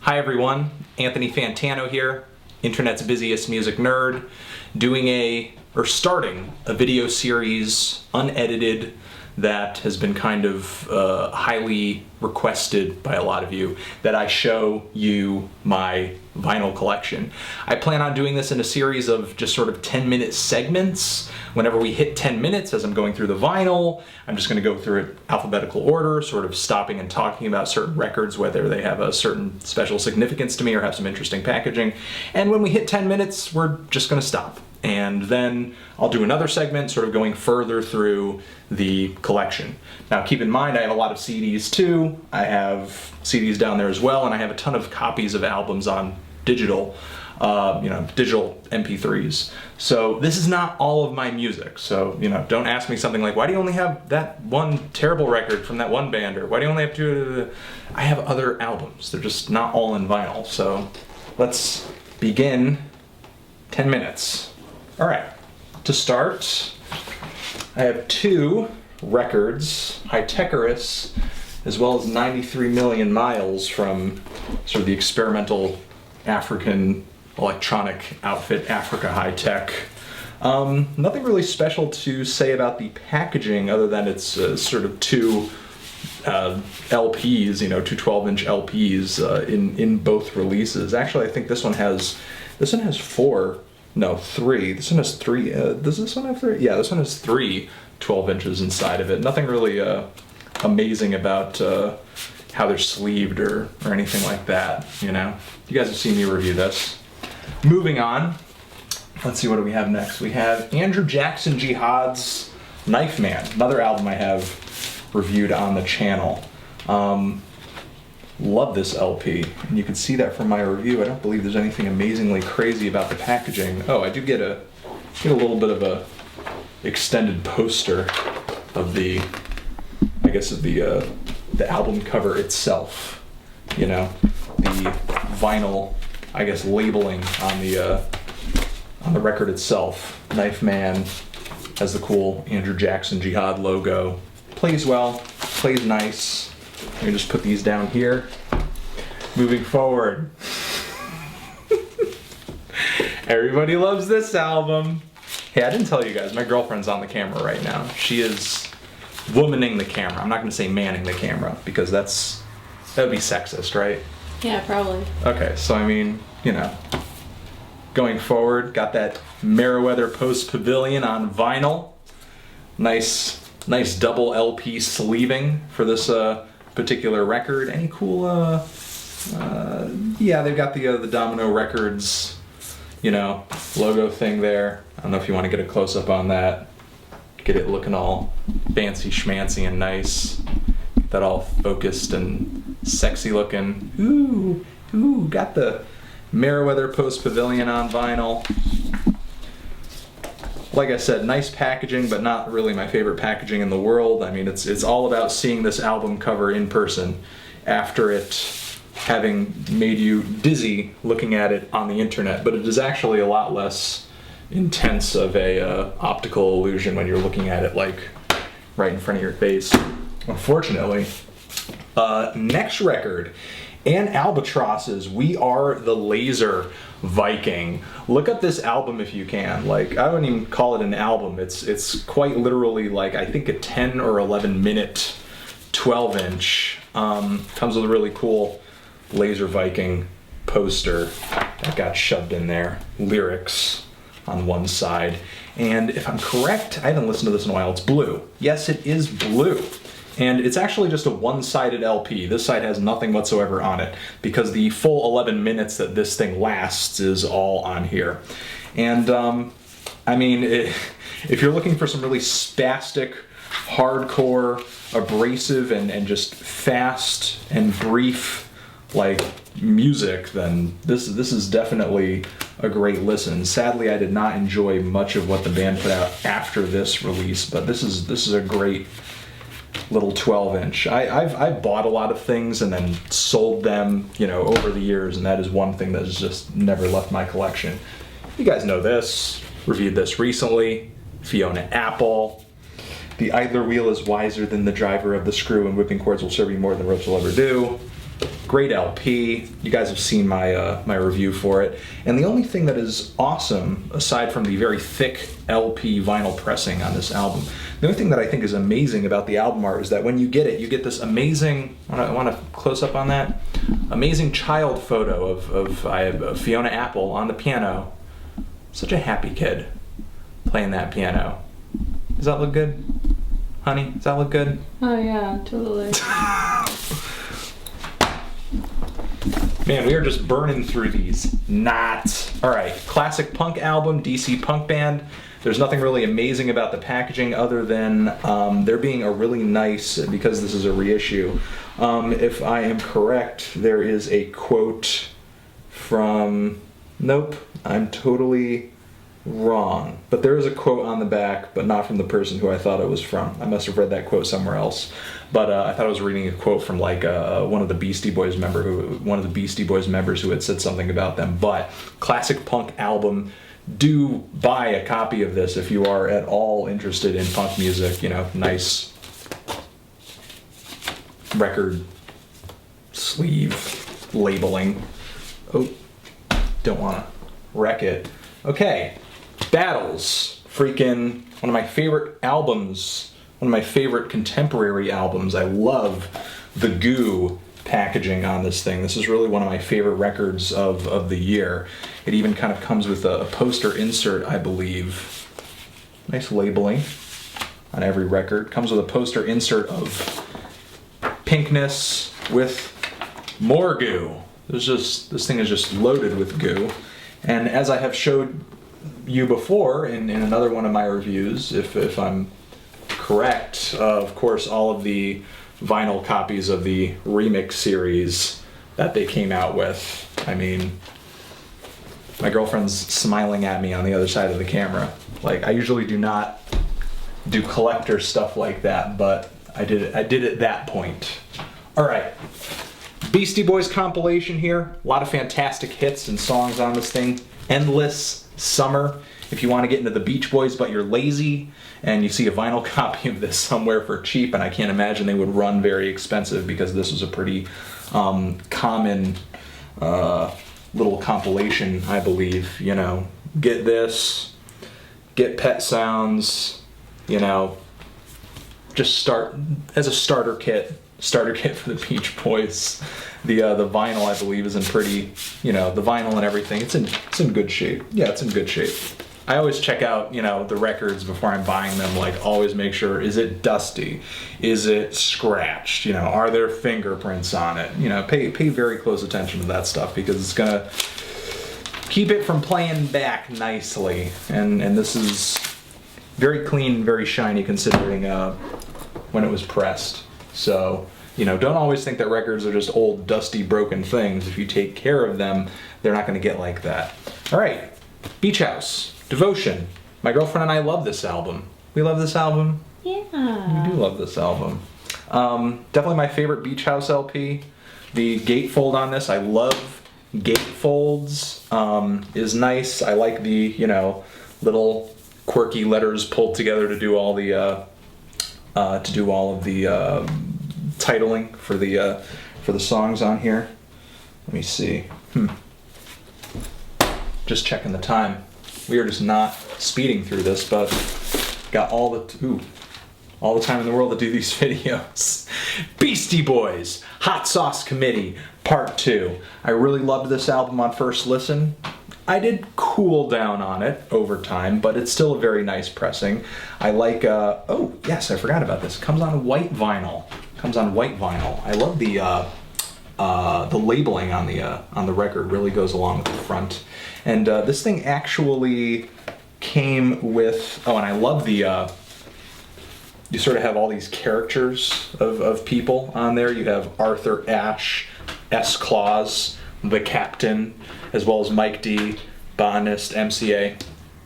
Hi everyone, Anthony Fantano here, internet's busiest music nerd, starting a video series, unedited, that has been kind of highly requested by a lot of you, that I show you my vinyl collection. I plan on doing this in a series of just sort of 10-minute segments. Whenever we hit 10 minutes as I'm going through the vinyl, I'm just going to go through it alphabetical order, sort of stopping and talking about certain records, whether they have a certain special significance to me or have some interesting packaging. And when we hit 10 minutes, we're just going to stop. And then I'll do another segment sort of going further through the collection. Now keep in mind I have a lot of CDs too. I have CDs down there as well, and I have a ton of copies of albums on digital, digital MP3s. So this is not all of my music. So, don't ask me something like, why do you only have that one terrible record from that one band, or why do you only have two? I have other albums. They're just not all in vinyl. So let's begin 10 minutes. All right, to start, I have two records, Hitech, as well as 93 Million Miles from sort of the experimental African electronic outfit Africa Hitech. Nothing really special to say about the packaging other than it's sort of two LPs, two 12-inch LPs in both releases. Actually, I think this one has three. This one has three. Does this one have three? Yeah, this one has three 12 inches inside of it. Nothing really amazing about how they're sleeved or anything like that, You guys have seen me review this. Moving on, let's see, what do we have next? We have Andrew Jackson Jihad's Knife Man, another album I have reviewed on the channel. Love this LP, and you can see that from my review. I don't believe there's anything amazingly crazy about the packaging. Oh, I do get a little bit of a extended poster of the album cover itself. The vinyl, labeling on the record itself. Knife Man has the cool Andrew Jackson Jihad logo. Plays well, plays nice. Let me just put these down here. Moving forward. Everybody loves this album. Hey, I didn't tell you guys, my girlfriend's on the camera right now. She is womaning the camera. I'm not going to say manning the camera because that would be sexist, right? Yeah, probably. Okay, so going forward, got that Meriwether Post Pavilion on vinyl. Nice double LP sleeving for this particular record. Any cool they've got the Domino Records logo thing there. I don't know if you want to get a close-up on that, get it looking all fancy schmancy and nice, get that all focused and sexy looking. Ooh, got the Meriwether Post Pavilion on vinyl. Like I said, nice packaging, but not really my favorite packaging in the world. I mean, it's all about seeing this album cover in person after it having made you dizzy looking at it on the internet. But it is actually a lot less intense of a optical illusion when you're looking at it like right in front of your face. Unfortunately, next record, and Albatross's We Are the Laser Viking. Look up this album if you can. I wouldn't even call it an album. It's quite literally I think a 10 or 11 minute 12-inch. Comes with a really cool Laser Viking poster that got shoved in there. Lyrics on one side. And if I'm correct, I haven't listened to this in a while, it's blue. Yes, it is blue. And it's actually just a one-sided LP. This side has nothing whatsoever on it because the full 11 minutes that this thing lasts is all on here. And if you're looking for some really spastic, hardcore, abrasive, and just fast and brief music, then this is definitely a great listen. Sadly, I did not enjoy much of what the band put out after this release, but this is a great little 12-inch. I've bought a lot of things and then sold them, over the years, and that is one thing that has just never left my collection. You guys know this. Reviewed this recently. Fiona Apple. The idler wheel is wiser than the driver of the screw, and whipping cords will serve you more than ropes will ever do. Great LP. You guys have seen my my review for it. And the only thing that is awesome, aside from the very thick LP vinyl pressing on this album, the only thing that I think is amazing about the album art is that when you get it, you get this amazing, I want to close up on that, amazing child photo of Fiona Apple on the piano. Such a happy kid playing that piano. Does that look good? Honey, does that look good? Oh yeah, totally. Man, we are just burning through these. Not. All right, classic punk album, DC punk band. There's nothing really amazing about the packaging other than there being a really nice, because this is a reissue, if I am correct, there is a quote from, nope, I'm totally wrong. But there is a quote on the back, but not from the person who I thought it was from. I must have read that quote somewhere else. But I thought I was reading a quote from like one of the Beastie Boys members who had said something about them. But classic punk album. Do buy a copy of this if you are at all interested in punk music. You know, nice record sleeve labeling. Oh, don't want to wreck it. Okay, Battles. Freaking one of my favorite albums. One of my favorite contemporary albums. I love the goo packaging on this thing. This is really one of my favorite records of the year. It even kind of comes with a poster insert, I believe. Nice labeling on every record. Comes with a poster insert of pinkness with more goo. This thing is just loaded with goo. And as I have showed you before in another one of my reviews, if I'm correct, of course all of the vinyl copies of the remix series that they came out with. I mean, my girlfriend's smiling at me on the other side of the camera. Like, I usually do not do collector stuff like that, but I did it at that point. All right, Beastie Boys compilation here. A lot of fantastic hits and songs on this thing. Endless Summer. If you want to get into the Beach Boys but you're lazy and you see a vinyl copy of this somewhere for cheap, and I can't imagine they would run very expensive because this was a pretty common little compilation, I believe. You know, get this, get Pet Sounds, you know, just start as a starter kit for the Beach Boys. The vinyl, I believe, is in pretty, you know, the vinyl and everything, it's in good shape. Yeah, it's in good shape. I always check out, you know, the records before I'm buying them. Like, always make sure, is it dusty? Is it scratched? You know, are there fingerprints on it? You know, pay very close attention to that stuff because it's gonna keep it from playing back nicely. And this is very clean, very shiny considering when it was pressed. So, you know, don't always think that records are just old, dusty, broken things. If you take care of them, they're not going to get like that. All right, Beach House, Devotion. My girlfriend and I love this album. We love this album. Yeah. We do love this album. Definitely my favorite Beach House LP. The gatefold on this, I love gatefolds. Is nice. I like the, you know, little quirky letters pulled together to do all the titling for the songs on here. Let me see. Just checking the time. We are just not speeding through this, but got all the time in the world to do these videos. Beastie Boys, Hot Sauce Committee, Part 2. I really loved this album on first listen. I did cool down on it over time, but it's still a very nice pressing. I like, oh yes, I forgot about this. It comes on white vinyl. I love the labeling on the record. Really goes along with the front. And this thing actually came with, oh, and I love the, you sort of have all these characters of people on there. You have Arthur Ashe, S. Claus, the Captain, as well as Mike D, botanist, MCA.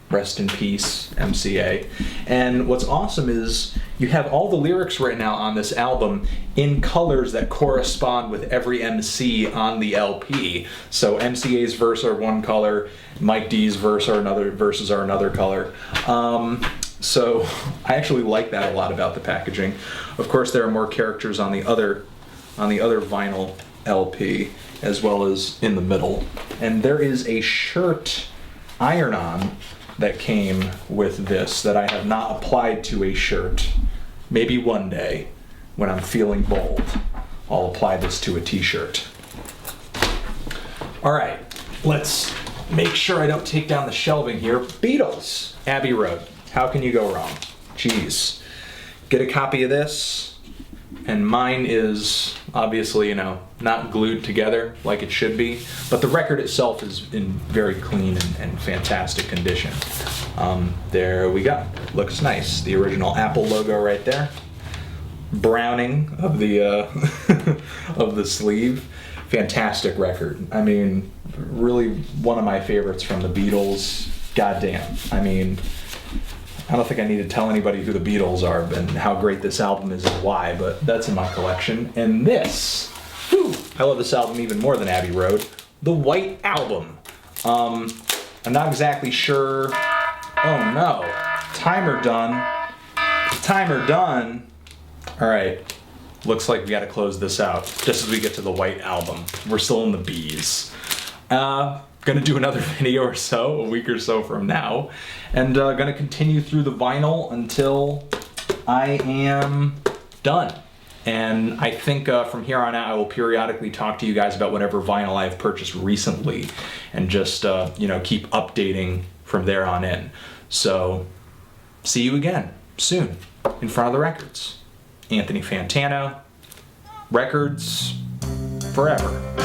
Rest in peace, MCA. And what's awesome is you have all the lyrics right now on this album in colors that correspond with every MC on the LP. So MCA's verse are one color, Mike D's verses are another color. So I actually like that a lot about the packaging. Of course, there are more characters on the other vinyl LP as well as in the middle. And there is a shirt iron-on that came with this that I have not applied to a shirt. Maybe one day, when I'm feeling bold, I'll apply this to a t-shirt. All right, let's make sure I don't take down the shelving here. Beatles, Abbey Road. How can you go wrong? Jeez. Get a copy of this. And mine is obviously, you know, not glued together like it should be, but the record itself is in very clean and fantastic condition. There we go. Looks nice. The original Apple logo right there. Browning of the of the sleeve. Fantastic record. I mean, really one of my favorites from the Beatles. Goddamn. I mean, I don't think I need to tell anybody who the Beatles are and how great this album is and why, but that's in my collection. And this, whew, I love this album even more than Abbey Road, the White Album. I'm not exactly sure. Oh no, timer done. Timer done. All right, looks like we gotta close this out just as we get to the White Album. We're still in the B's. Gonna do another video or so, a week or so from now, and gonna continue through the vinyl until I am done. And I think from here on out, I will periodically talk to you guys about whatever vinyl I've purchased recently, and just you know, keep updating from there on in. So, see you again soon in front of the records. Anthony Fantano, records forever.